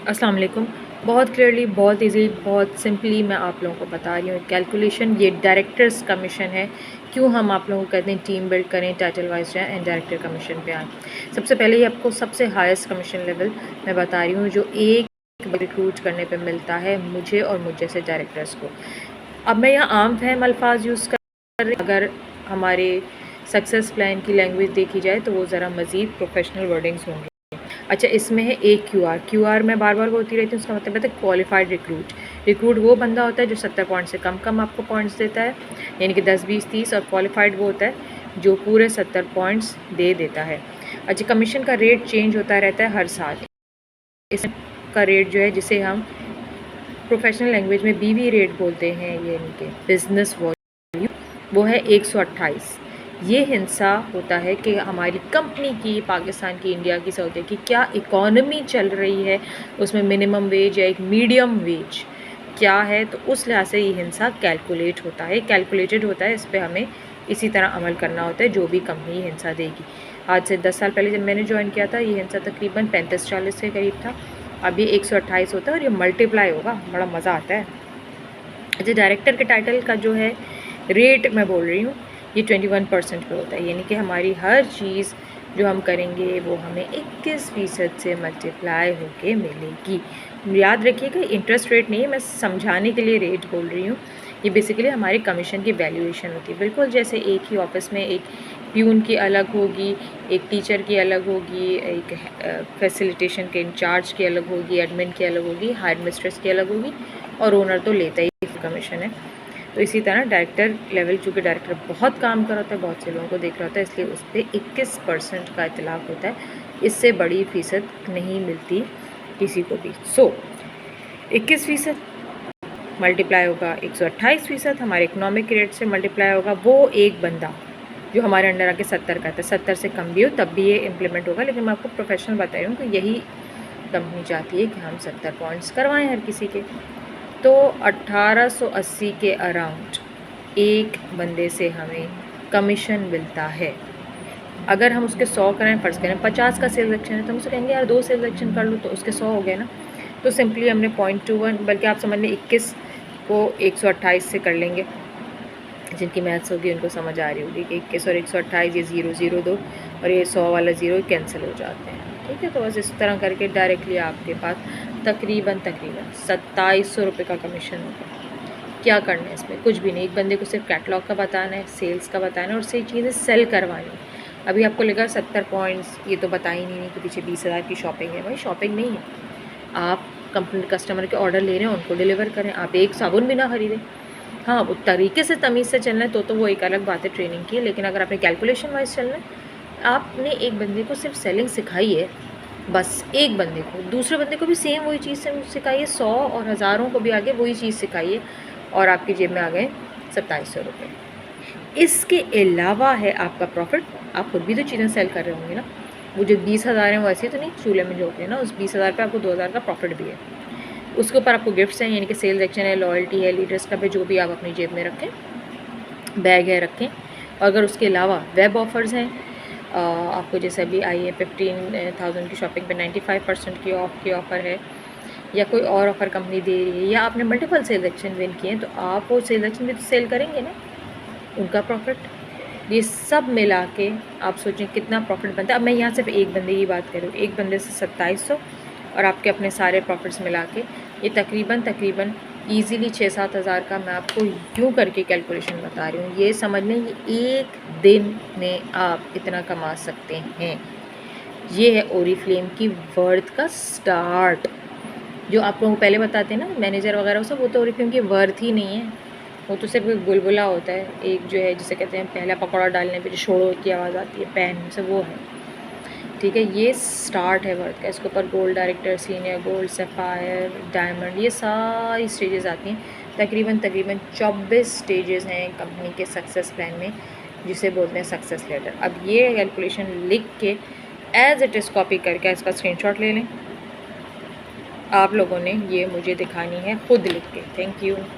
अस्सलाम वालेकुम। बहुत क्लियरली, बहुत इजी, बहुत सिंपली मैं आप लोगों को बता रही हूँ कैलकुलेशन। ये डायरेक्टर्स कमीशन है। क्यों हम आप लोगों को कहते हैं टीम बिल्ड करें, टाइटल वाइज जाएँ एंड डायरेक्टर कमीशन पे आएँ। सबसे पहले ही आपको सबसे हाईएस्ट कमीशन लेवल मैं बता रही हूँ जो एक रिक्रूट करने पे मिलता है मुझे और मुझ जैसे डायरेक्टर्स को। अब मैं यहाँ आम फहम अल्फाज यूज़ कर रही, अगर हमारे सक्सेस प्लान की लैंग्वेज देखी जाए तो वो ज़रा मज़ीद प्रोफेशनल वर्डिंग्स होंगे। अच्छा, इसमें है एक क्यूआर मैं बार बार बोलती रहती हूँ। उसका मतलब है क्वालिफाइड रिक्रूट वो बंदा होता है जो 70 पॉइंट से कम आपको पॉइंट्स देता है, यानी कि 10, 20, 30। और क्वालिफाइड वो होता है जो पूरे 70 पॉइंट्स दे देता है। अच्छा, कमीशन का रेट चेंज होता रहता है हर साल। इसका रेट जो है जिसे हम प्रोफेशनल लैंग्वेज में बीवी रेट बोलते हैं, यानी कि बिजनेस वॉल्यूम, वो है 128। ये हिस्सा होता है कि हमारी कंपनी की, पाकिस्तान की, इंडिया की, सऊदी की क्या इकॉनमी चल रही है, उसमें मिनिमम वेज या एक मीडियम वेज क्या है, तो उस लिहाज से ये हिस्सा कैलकुलेट होता है, कैलकुलेटेड होता है। इस पर हमें इसी तरह अमल करना होता है जो भी कंपनी हिस्सा देगी। आज से 10 साल पहले जब मैंने ज्वाइन किया था, ये हिस्सा तकरीबन 35-40 के करीब था। अब ये 128 होता है और ये मल्टीप्लाई होगा, बड़ा मज़ा आता है। अच्छा, डायरेक्टर के टाइटल का जो है रेट मैं बोल रही हूँ, ये 21% पे होता है, यानी कि हमारी हर चीज़ जो हम करेंगे वो हमें 21% से मल्टीप्लाई होके मिलेगी। याद रखिएगा, इंटरेस्ट रेट नहीं है, मैं समझाने के लिए रेट बोल रही हूँ। ये बेसिकली हमारी कमीशन की वैल्यूएशन होती है। बिल्कुल जैसे एक ही ऑफिस में एक प्यून की अलग होगी, एक टीचर की अलग होगी, एक फैसिलिटेशन के इंचार्ज की अलग होगी, एडमिन की अलग होगी, हेड मिस्ट्रेस की अलग होगी, और ओनर तो लेता ही कमीशन है। तो इसी तरह डायरेक्टर लेवल, चूँकि डायरेक्टर बहुत काम कर रहा होता है, बहुत से लोगों को देख रहा होता है, इसलिए उस पर 21% का इतलाक़ होता है। इससे बड़ी फ़ीसद नहीं मिलती किसी को भी। 21% मल्टीप्लाई होगा 128%, हमारे इकोनॉमिक रेट से मल्टीप्लाई होगा वो एक बंदा जो हमारे अंडर आके 70 का था। 70 से कम भी हो तब भी ये इम्प्लीमेंट होगा, लेकिन मैं आपको प्रोफेशनल बता रही हूँ कि यही कंपनी चाहती है कि हम 70 पॉइंट्स करवाएं हर किसी के। तो 1880 के अराउंड एक बंदे से हमें कमीशन मिलता है। अगर हम उसके 100 करें, फ़र्ज़ करें 50 का सेल्स एक्शन है, तो हम उससे कहेंगे यार 2 सेल्स एक्शन कर लो, तो उसके 100 हो गए ना। तो सिंपली हमने 0.21, बल्कि आप समझ लें 21 को 128 से कर लेंगे। जिनकी मैथ्स होगी उनको समझ आ रही होगी कि 21 और 128, ये 0 2 और ये 100 वाला 0 कैंसिल हो जाते हैं। ठीक है, तो बस इस तरह करके डायरेक्टली आपके पास तकरीबन 2700 रुपये का कमीशन होगा। क्या करना है इसमें? कुछ भी नहीं, एक बंदे को सिर्फ कैटलॉग का बताना है, सेल्स का बताना है और सही चीज़ें सेल करवानी। अभी आपको लगा 70 पॉइंट्स, ये तो बता ही नहीं कि पीछे 20,000 की शॉपिंग है। भाई शॉपिंग नहीं है, आप कंपनी कस्टमर के ऑर्डर ले रहे हैं, उनको डिलीवर करें। आप एक साबुन भी ना खरीदें। हाँ, वो तरीके से तमीज़ से चलना है तो वो एक अलग बात है ट्रेनिंग की, लेकिन अगर आपने कैलकुलेशन वाइज चलना है, आपने एक बंदे को सिर्फ सेलिंग सिखाई है, बस एक बंदे को, दूसरे बंदे को भी सेम वही चीज़ सिखाइए, 100 और हज़ारों को भी आगे वही चीज़ सिखाइए, और आपकी जेब में आ गए 2700 रुपये। इसके अलावा है आपका प्रॉफिट। आप खुद भी तो चीज़ें सेल कर रहे होंगे ना। वो जो 20,000 हैं वो ऐसे तो नहीं चूल्हे में झोंक रहे ना, उस 20,000 पे आपको 2,000 का प्रॉफिट भी है। उसके ऊपर आपको गिफ्ट्स हैं, यानी कि सेल्स एक्शन है, लॉयल्टी है, लीडर्स क्लब है, जो भी आप अपनी जेब में रखें, बैग है रखें। और अगर उसके अलावा वेब ऑफ़र्स हैं, आपको जैसे अभी आई है 15,000 की शॉपिंग पे 95% की ऑफ़र है, या कोई और ऑफ़र कंपनी दे रही है, या आपने मल्टीपल सेल्स एक्शन विन किए हैं, तो आप वो सेल्स एक्शन भी तो सेल करेंगे ना, उनका प्रॉफिट। ये सब मिला के आप सोचें कितना प्रॉफिट बनता है। अब मैं यहाँ सिर्फ एक बंदे की बात कर रही हूँ, एक बंदे से 2700 और आपके अपने सारे प्रॉफिट्स मिला के ये तकरीबन ईज़िली 6-7 हज़ार का मैं आपको यूँ करके कैलकुलेशन बता रही हूँ। ये समझ लें ये एक दिन में आप इतना कमा सकते हैं। ये है ओरीफ्लेम की वर्थ का स्टार्ट। जो आप लोगों को पहले बताते हैं ना मैनेजर वगैरह सब, वो तो ओरीफ्लेम की वर्थ ही नहीं है, वो तो सिर्फ एक बुलबुला होता है। एक जो है जिसे कहते हैं पहला पकौड़ा डालने पे जो शोड़ो की आवाज़ आती है पैन से, वो है। ठीक है, ये स्टार्ट है वर्थ का। इसके ऊपर gold, director, senior gold, sapphire, diamond, ये सारी स्टेजेस आती हैं। तकरीबन 24 स्टेजेस हैं कंपनी के सक्सेस प्लान में, जिसे बोलते हैं सक्सेस लेटर। अब ये कैलकुलेशन लिख के एज़ इट इज़ कॉपी करके इसका स्क्रीनशॉट ले लें। आप लोगों ने ये मुझे दिखानी है खुद लिख के। Thank you.